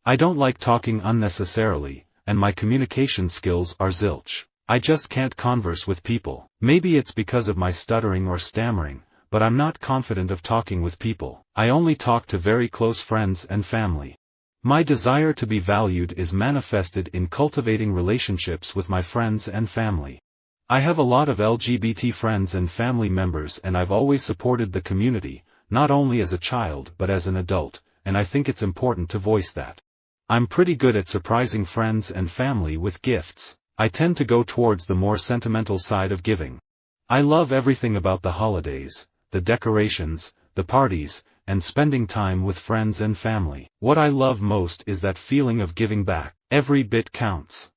I don't like talking unnecessarily, and my communication skills are zilch. I just can't converse with people. Maybe it's because of my stuttering or stammering, but I'm not confident of talking with people. I only talk to very close friends and family. My desire to be valued is manifested in cultivating relationships with my friends and family. I have a lot of LGBT friends and family members, and I've always supported the community, not only as a child but as an adult, and I think it's important to voice that. I'm pretty good at surprising friends and family with gifts. I tend to go towards the more sentimental side of giving. I love everything about the holidays, the decorations, the parties, and spending time with friends and family. What I love most is that feeling of giving back. Every bit counts.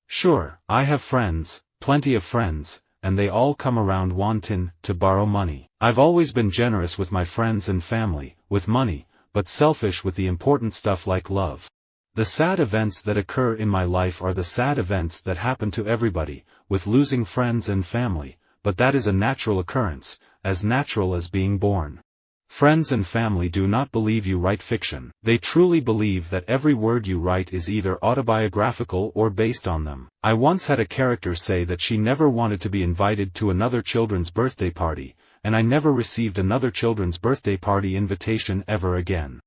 Sure, I have friends, plenty of friends, and they all come around wanting to borrow money. I've always been generous with my friends and family, with money, but selfish with the important stuff like love. The sad events that occur in my life are the sad events that happen to everybody, with losing friends and family, but that is a natural occurrence, as natural as being born. Friends and family do not believe you write fiction. They truly believe that every word you write is either autobiographical or based on them. I once had a character say that she never wanted to be invited to another children's birthday party, and I never received another children's birthday party invitation ever again.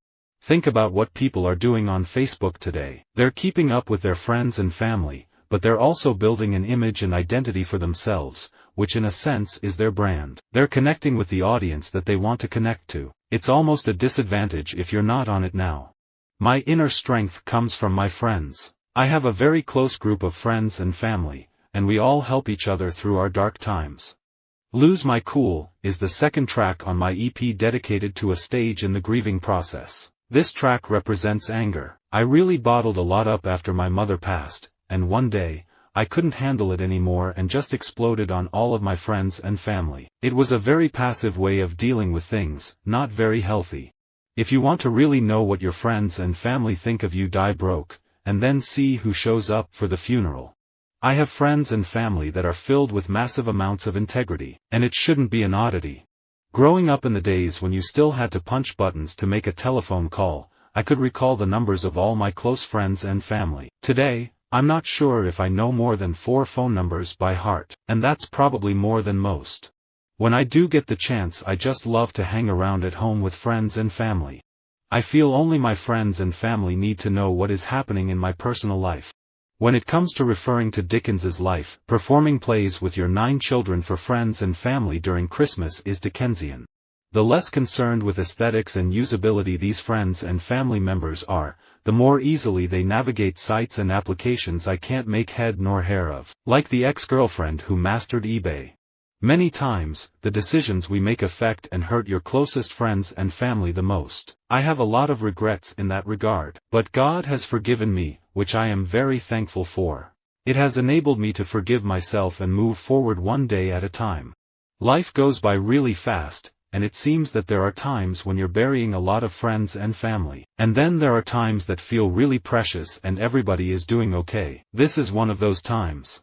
Think about what people are doing on Facebook today. They're keeping up with their friends and family, but they're also building an image and identity for themselves, which in a sense is their brand. They're connecting with the audience that they want to connect to. It's almost a disadvantage if you're not on it now. My inner strength comes from my friends. I have a very close group of friends and family, and we all help each other through our dark times. Lose My Cool is the second track on my EP dedicated to a stage in the grieving process. This track represents anger. I really bottled a lot up after my mother passed, and one day, I couldn't handle it anymore and just exploded on all of my friends and family. It was a very passive way of dealing with things, not very healthy. If you want to really know what your friends and family think of you, die broke, and then see who shows up for the funeral. I have friends and family that are filled with massive amounts of integrity, and it shouldn't be an oddity. Growing up in the days when you still had to punch buttons to make a telephone call, I could recall the numbers of all my close friends and family. Today, I'm not sure if I know more than 4 phone numbers by heart, and that's probably more than most. When I do get the chance, I just love to hang around at home with friends and family. I feel only my friends and family need to know what is happening in my personal life. When it comes to referring to Dickens's life, performing plays with your 9 children for friends and family during Christmas is Dickensian. The less concerned with aesthetics and usability these friends and family members are, the more easily they navigate sites and applications I can't make head nor hair of. Like the ex-girlfriend who mastered eBay. Many times, the decisions we make affect and hurt your closest friends and family the most. I have a lot of regrets in that regard, but God has forgiven me, which I am very thankful for. It has enabled me to forgive myself and move forward one day at a time. Life goes by really fast, and it seems that there are times when you're burying a lot of friends and family. And then there are times that feel really precious and everybody is doing okay. This is one of those times.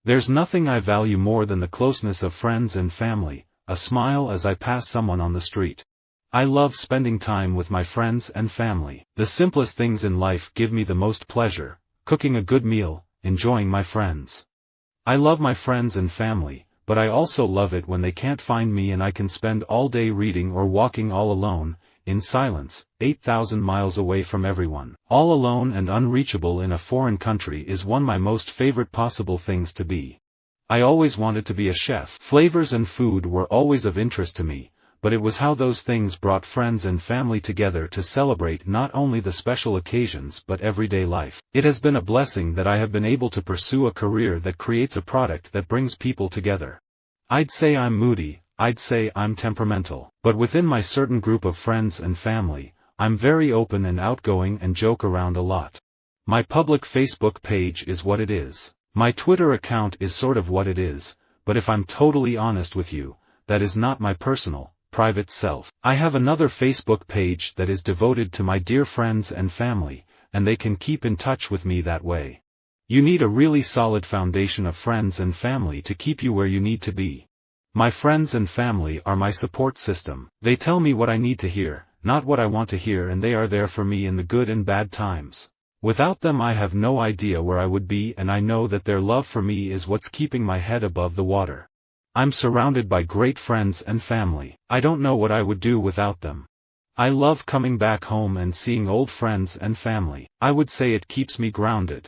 There's nothing I value more than the closeness of friends and family, a smile as I pass someone on the street. I love spending time with my friends and family. The simplest things in life give me the most pleasure: cooking a good meal, enjoying my friends. I love my friends and family, but I also love it when they can't find me and I can spend all day reading or walking all alone, in silence, 8,000 miles away from everyone. All alone and unreachable in a foreign country is one of my most favorite possible things to be. I always wanted to be a chef. Flavors and food were always of interest to me, but it was how those things brought friends and family together to celebrate not only the special occasions but everyday life. It has been a blessing that I have been able to pursue a career that creates a product that brings people together. I'd say I'm moody, I'd say I'm temperamental, but within my certain group of friends and family, I'm very open and outgoing and joke around a lot. My public Facebook page is what it is. My Twitter account is sort of what it is, but if I'm totally honest with you, that is not my personal, private self. I have another Facebook page that is devoted to my dear friends and family, and they can keep in touch with me that way. You need a really solid foundation of friends and family to keep you where you need to be. My friends and family are my support system. They tell me what I need to hear, not what I want to hear, and they are there for me in the good and bad times. Without them I have no idea where I would be, and I know that their love for me is what's keeping my head above the water. I'm surrounded by great friends and family. I don't know what I would do without them. I love coming back home and seeing old friends and family. I would say it keeps me grounded.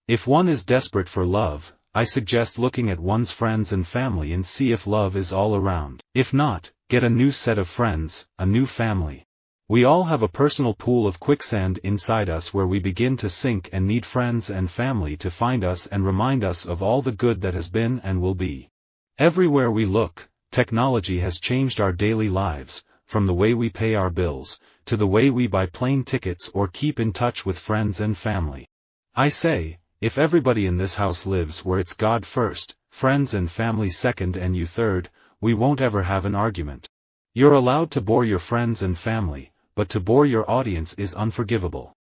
If one is desperate for love, I suggest looking at one's friends and family and see if love is all around. If not, get a new set of friends, a new family. We all have a personal pool of quicksand inside us where we begin to sink and need friends and family to find us and remind us of all the good that has been and will be. Everywhere we look, technology has changed our daily lives, from the way we pay our bills, to the way we buy plane tickets or keep in touch with friends and family. I say, if everybody in this house lives where it's God first, friends and family second and you third, we won't ever have an argument. You're allowed to bore your friends and family, but to bore your audience is unforgivable.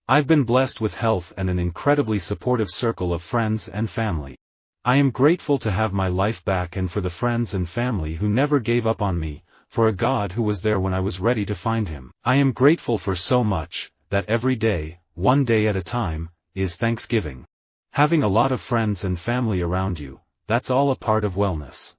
I've been blessed with health and an incredibly supportive circle of friends and family. I am grateful to have my life back and for the friends and family who never gave up on me, for a God who was there when I was ready to find Him. I am grateful for so much, that every day, one day at a time, is Thanksgiving. Having a lot of friends and family around you, that's all a part of wellness.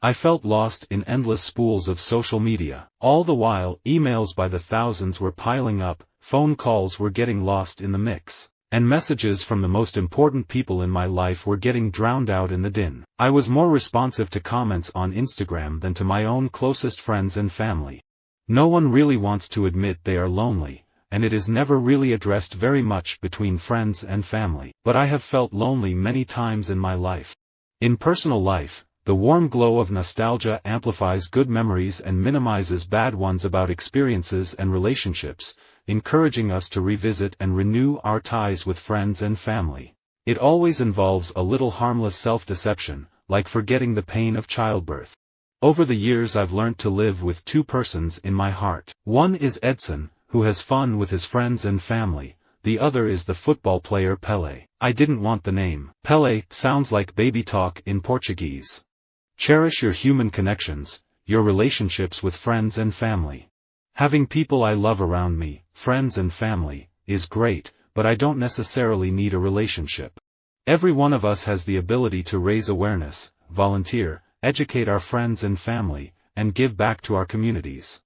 I felt lost in endless spools of social media. All the while, emails by the thousands were piling up, phone calls were getting lost in the mix, and messages from the most important people in my life were getting drowned out in the din. I was more responsive to comments on Instagram than to my own closest friends and family. No one really wants to admit they are lonely, and it is never really addressed very much between friends and family. But I have felt lonely many times in my life. In personal life, the warm glow of nostalgia amplifies good memories and minimizes bad ones about experiences and relationships, encouraging us to revisit and renew our ties with friends and family. It always involves a little harmless self-deception, like forgetting the pain of childbirth. Over the years I've learned to live with two persons in my heart. One is Edson, who has fun with his friends and family. The other is the football player Pelé. I didn't want the name. Pelé sounds like baby talk in Portuguese. Cherish your human connections, your relationships with friends and family. Having people I love around me, friends and family, is great, but I don't necessarily need a relationship. Every one of us has the ability to raise awareness, volunteer, educate our friends and family, and give back to our communities.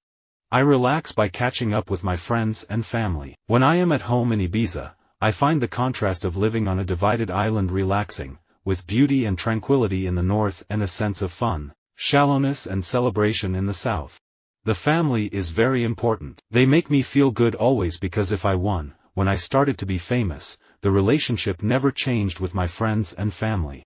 I relax by catching up with my friends and family. When I am at home in Ibiza, I find the contrast of living on a divided island relaxing, with beauty and tranquility in the north and a sense of fun, shallowness and celebration in the south. The family is very important. They make me feel good always because if I won, when I started to be famous, the relationship never changed with my friends and family.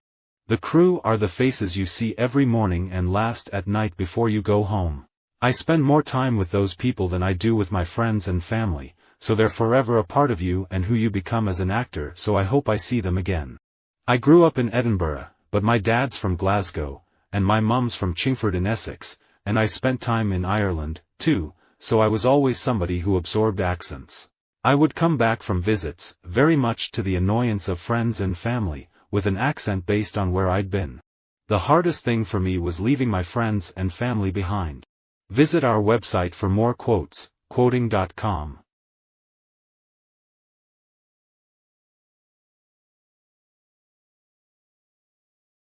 The crew are the faces you see every morning and last at night before you go home. I spend more time with those people than I do with my friends and family, so they're forever a part of you and who you become as an actor, so I hope I see them again. I grew up in Edinburgh, but my dad's from Glasgow, and my mum's from Chingford in Essex, and I spent time in Ireland, too, so I was always somebody who absorbed accents. I would come back from visits, very much to the annoyance of friends and family, with an accent based on where I'd been. The hardest thing for me was leaving my friends and family behind. Visit our website for more quotes, quoting.com.